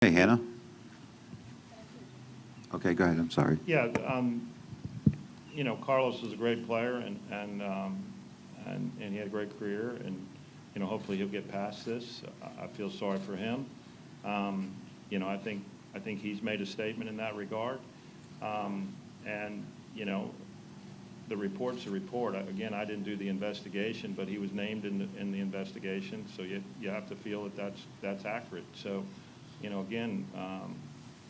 Hey, Hannah? Okay, go ahead, I'm sorry. Yeah, Carlos is a great player, and he had a great career, and hopefully he'll get past this. I feel sorry for him. I think he's made a statement in that regard, and the report's a report. Again, I didn't do the investigation, but he was named in the investigation, so you have to feel that that's accurate. So, again.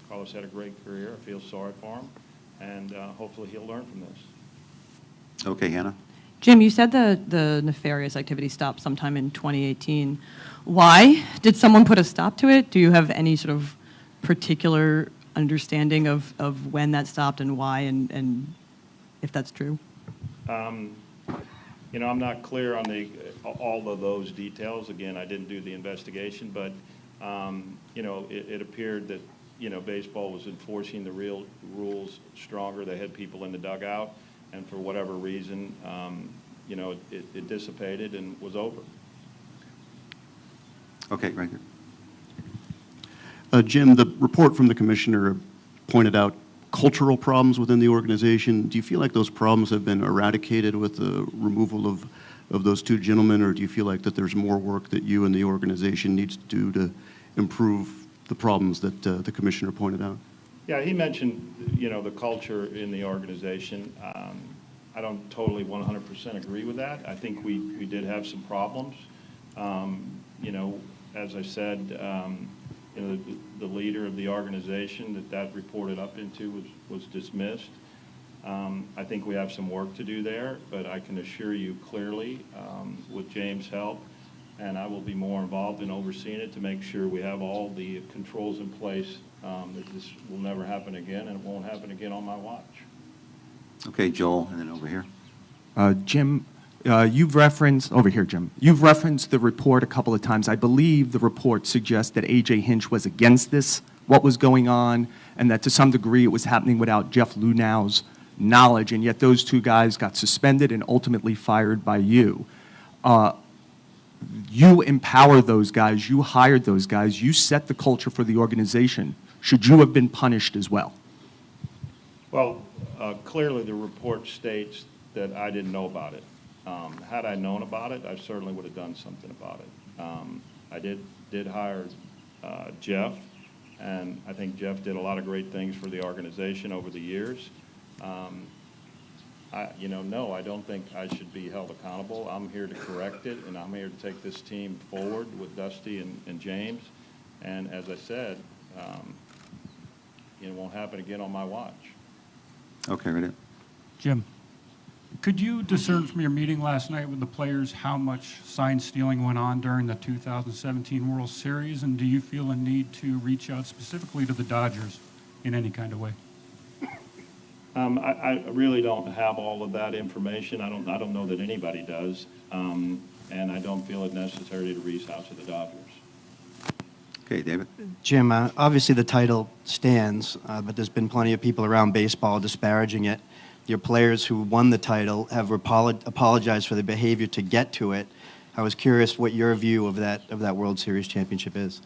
Carlos had a great career. I feel sorry for him, and hopefully he'll learn from this. Okay, Hannah? Jim, you said the nefarious activity stopped sometime in 2018. Why? Did someone put a stop to it? Do you have any sort of particular understanding of when that stopped and why, and if that's true? I'm not clear on all of those details. Again, I didn't do the investigation, but it appeared that baseball was enforcing the real rules stronger. They had people in the dugout, and for whatever reason, it dissipated and was over. Okay, right here. Jim, the report from the commissioner pointed out cultural problems within the organization. Do you feel like those problems have been eradicated with the removal of those two gentlemen, or do you feel like that there's more work that you and the organization needs to do to improve the problems that the commissioner pointed out? Yeah, he mentioned, the culture in the organization. I don't totally 100% agree with that. I think we did have some problems. As I said, the leader of the organization that reported up into was dismissed. I think we have some work to do there, but I can assure you clearly, with James' help, and I will be more involved in overseeing it to make sure we have all the controls in place, that this will never happen again, and it won't happen again on my watch. Okay, Joel, and then over here. Jim, you've referenced, over here, Jim, you've referenced the report a couple of times. I believe the report suggests that A.J. Hinch was against this, what was going on, and that to some degree it was happening without Jeff Lunau's knowledge, and yet those two guys got suspended and ultimately fired by you. You empowered those guys, you hired those guys, you set the culture for the organization. Should you have been punished as well? Well, Clearly the report states that I didn't know about it. Had I known about it, I certainly would have done something about it. I did hire Jeff, and I think Jeff did a lot of great things for the organization over the years. No, I don't think I should be held accountable. I'm here to correct it, and I'm here to take this team forward with Dusty and James. And as I said, it won't happen again on my watch. Okay, right here. Jim, could you discern from your meeting last night with the players how much sign stealing went on during the 2017 World Series, and do you feel a need to reach out specifically to the Dodgers in any kind of way? I really don't have all of that information. I don't know that anybody does, and I don't feel it necessary to reach out to the Dodgers. Okay, David. Jim, obviously the title stands, but there's been plenty of people around baseball disparaging it. Your players who won the title have apologized for their behavior to get to it. I was curious what your view of that World Series championship is.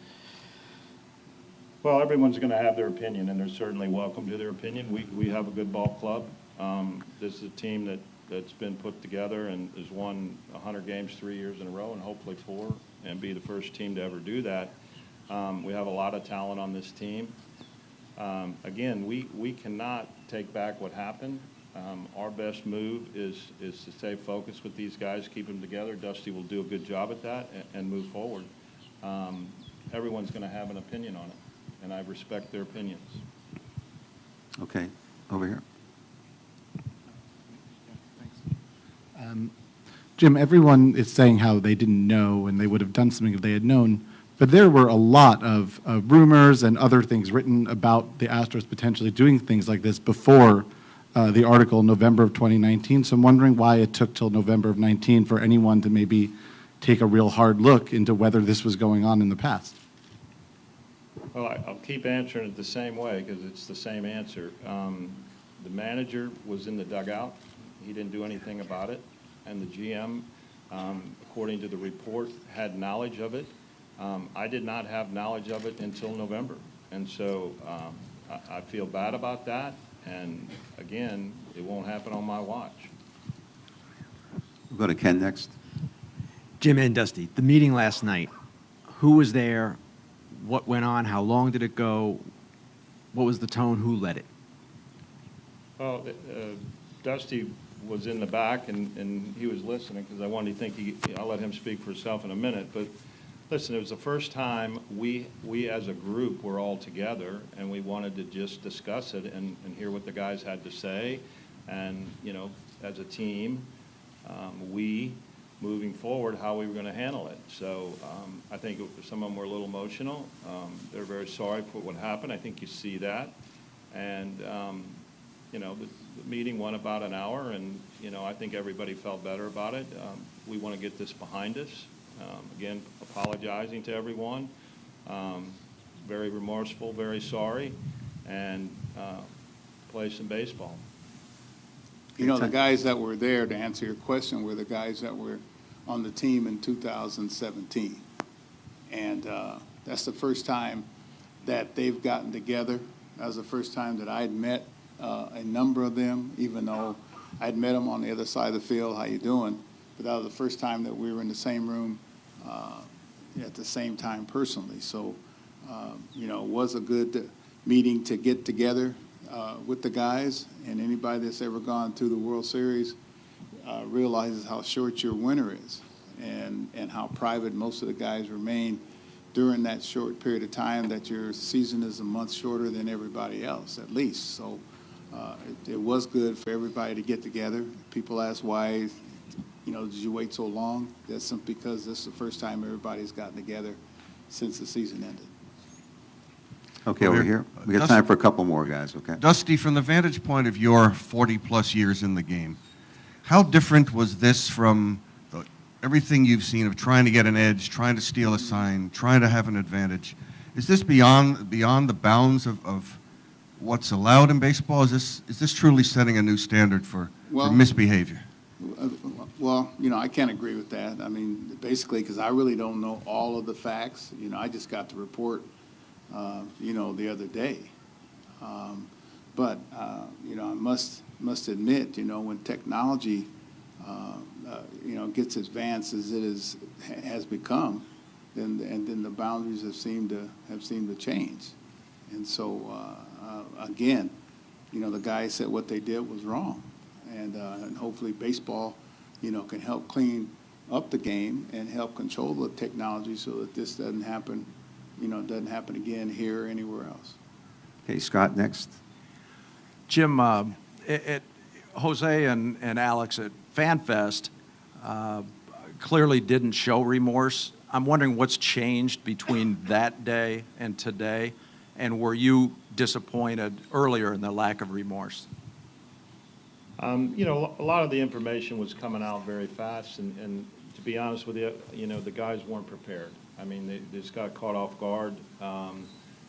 Well, everyone's going to have their opinion, and they're certainly welcome to their opinion. We have a good ball club. This is a team that's been put together and has won 100 games 3 years in a row, and hopefully 4, and be the first team to ever do that. We have a lot of talent on this team. Again, we cannot take back what happened. Our best move is to stay focused with these guys, keep them together. Dusty will do a good job at that and move forward. Everyone's going to have an opinion on it, and I respect their opinions. Okay, over here. Jim, everyone is saying how they didn't know and they would have done something if they had known, but there were a lot of rumors and other things written about the Astros potentially doing things like this before the article in November of 2019. So I'm wondering why it took till November of 19 for anyone to maybe take a real hard look into whether this was going on in the past. Well, I'll keep answering it the same way because it's the same answer. The manager was in the dugout. He didn't do anything about it. And the GM, according to the report, had knowledge of it. I did not have knowledge of it until November. And so I feel bad about that, and again, it won't happen on my watch. We'll go to Ken next. Jim and Dusty, the meeting last night, who was there? What went on? How long did it go? What was the tone? Who led it? Well, Dusty was in the back, and he was listening, because I wanted to think I'll let him speak for himself in a minute, but listen, it was the first time we as a group were all together, and we wanted to just discuss it and hear what the guys had to say, and, you know, as a team, moving forward, how we were going to handle it. So I think some of them were a little emotional. They're very sorry for what happened. I think you see that. And, you know, the meeting went about an hour, and, you know, I think everybody felt better about it. We want to get this behind us. Again, apologizing to everyone. Very remorseful, very sorry, and play some baseball. You know, the guys that were there, to answer your question, were the guys that were on the team in 2017. And that's the first time that they've gotten together. That was the first time that I'd met a number of them, even though I'd met them on the other side of the field, how you doing? But that was the first time that we were in the same room at the same time personally. So, you know, it was a good meeting to get together with the guys, and anybody that's ever gone through the World Series realizes how short your winter is, and how private most of the guys remain during that short period of time, that your season is a month shorter than everybody else, at least. So it was good for everybody to get together. People ask why, you know, did you wait so long? That's simply because this is the first time everybody's gotten together since the season ended. Okay, over here. We got time for a couple more guys, okay? Dusty, from the vantage point of your 40-plus years in the game, how different was this from everything you've seen of trying to get an edge, trying to steal a sign, trying to have an advantage? Is this beyond the bounds of what's allowed in baseball? Is this truly setting a new standard for misbehavior? Well, you know, I can't agree with that. I mean, basically, because I really don't know all of the facts. You know, I just got the report, you know, the other day. But you know, I must admit, you know, when technology, you know, gets as advanced as it has become, then the boundaries have seemed to change. And so, again, you know, the guys said what they did was wrong. And hopefully baseball, you know, can help clean up the game and help control the technology so that this doesn't happen, you know, doesn't happen again here or anywhere else. Okay, Scott next. Jim, Jose and Alex at FanFest clearly didn't show remorse. I'm wondering what's changed between that day and today, and were you disappointed earlier in the lack of remorse? You know, a lot of the information was coming out very fast, and to be honest with you, you know, the guys weren't prepared. I mean, they just got caught off guard,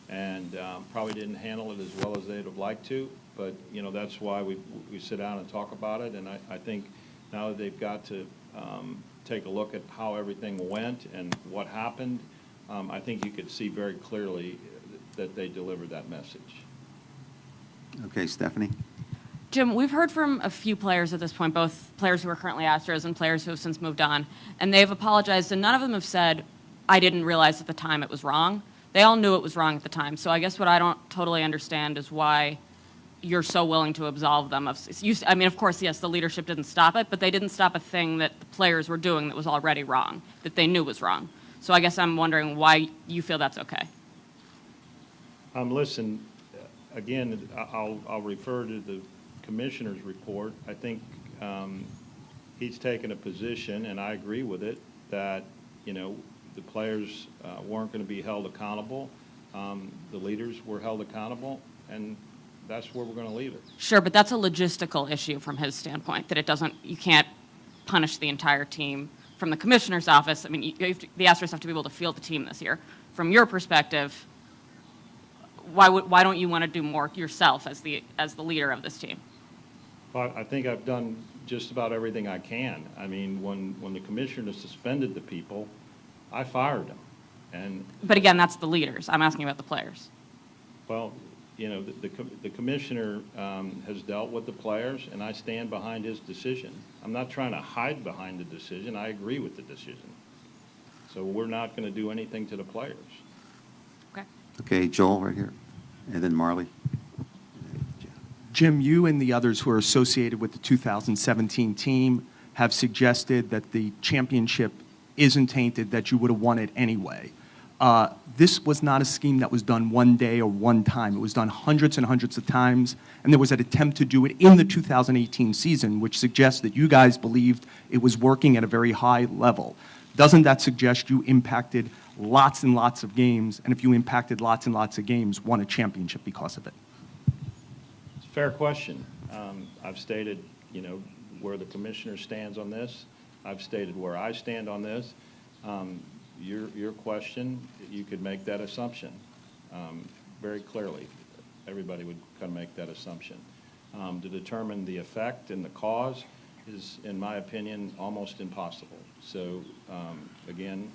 and probably didn't handle it as well as they'd have liked to. But, you know, that's why we sit down and talk about it. And I think now that they've got to take a look at how everything went and what happened, I think you could see very clearly that they delivered that message. Okay, Stephanie. Jim, we've heard from a few players at this point, both players who are currently Astros and players who have since moved on, and they've apologized, and none of them have said, I didn't realize at the time it was wrong. They all knew it was wrong at the time. So I guess what I don't totally understand is why you're so willing to absolve them. I mean, of course, yes, the leadership didn't stop it, but they didn't stop a thing that the players were doing that was already wrong, that they knew was wrong. So I guess I'm wondering why you feel that's okay. Listen, again, I'll refer to the commissioner's report. I think he's taken a position, and I agree with it, that, you know, the players weren't going to be held accountable. The leaders were held accountable, and that's where we're going to leave it. Sure, but that's a logistical issue from his standpoint, that you can't punish the entire team. From the commissioner's office, I mean, the Astros have to be able to field the team this year. From your perspective, why don't you want to do more yourself as the leader of this team? Well, I think I've done just about everything I can. I mean, when the commissioner suspended the people, I fired them. But again, that's the leaders. I'm asking about the players. Well, you know, the commissioner has dealt with the players, and I stand behind his decision. I'm not trying to hide behind the decision. I agree with the decision. So we're not going to do anything to the players. Okay. Okay, Joel, right here, and then Marley. Jim, you and the others who are associated with the 2017 team have suggested that the championship isn't tainted, that you would have won it anyway. This was not a scheme that was done one day or one time. It was done hundreds and hundreds of times, and there was an attempt to do it in the 2018 season, which suggests that you guys believed it was working at a very high level. Doesn't that suggest you impacted lots and lots of games, and if you impacted lots and lots of games, won a championship because of it? It's a fair question. I've stated, you know, where the commissioner stands on this. I've stated where I stand on this. Your question, you could make that assumption very clearly. Everybody would kind of make that assumption. To determine the effect and the cause is, in my opinion, almost impossible. So, again,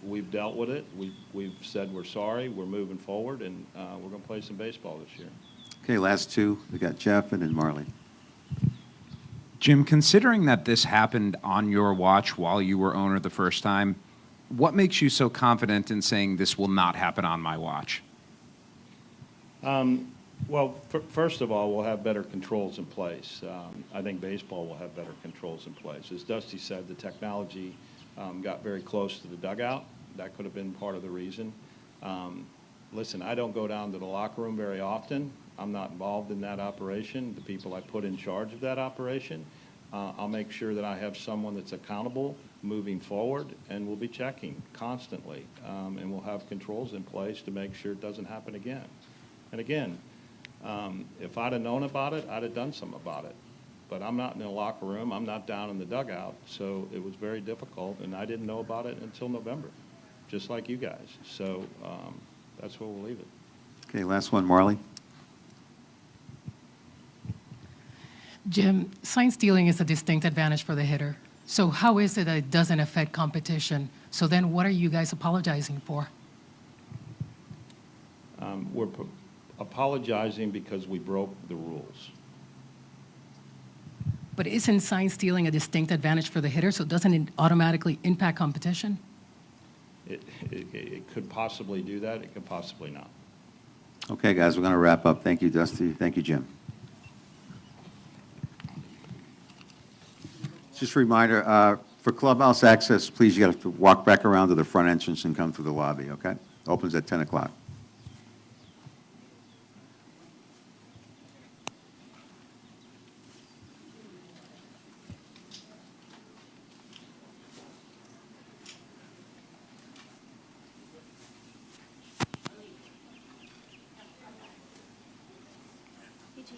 we've dealt with it. We've said we're sorry. We're moving forward, and we're going to play some baseball this year. Okay, last two. We got Jeff and then Marley. Jim, considering that this happened on your watch while you were owner the first time, what makes you so confident in saying this will not happen on my watch? Well, first of all, we'll have better controls in place. I think baseball will have better controls in place. As Dusty said, the technology got very close to the dugout. That could have been part of the reason. Listen, I don't go down to the locker room very often. I'm not involved in that operation. The people I put in charge of that operation, I'll make sure that I have someone that's accountable moving forward, and we'll be checking constantly. And we'll have controls in place to make sure it doesn't happen again. And again, if I'd have known about it, I'd have done something about it. But I'm not in the locker room. I'm not down in the dugout. So it was very difficult, and I didn't know about it until November, just like you guys. So that's where we'll leave it. Okay, last one, Marley. Jim, sign stealing is a distinct advantage for the hitter. So how is it that it doesn't affect competition? So then what are you guys apologizing for? We're apologizing because we broke the rules. But isn't sign stealing a distinct advantage for the hitter, so doesn't it automatically impact competition? It could possibly do that. It could possibly not. Okay, guys, we're going to wrap up. Thank you, Dusty. Thank you, Jim. Just a reminder, for clubhouse access, please, you got to walk back around to the front entrance and come through the lobby, okay? Opens at 10 o'clock. Eugene.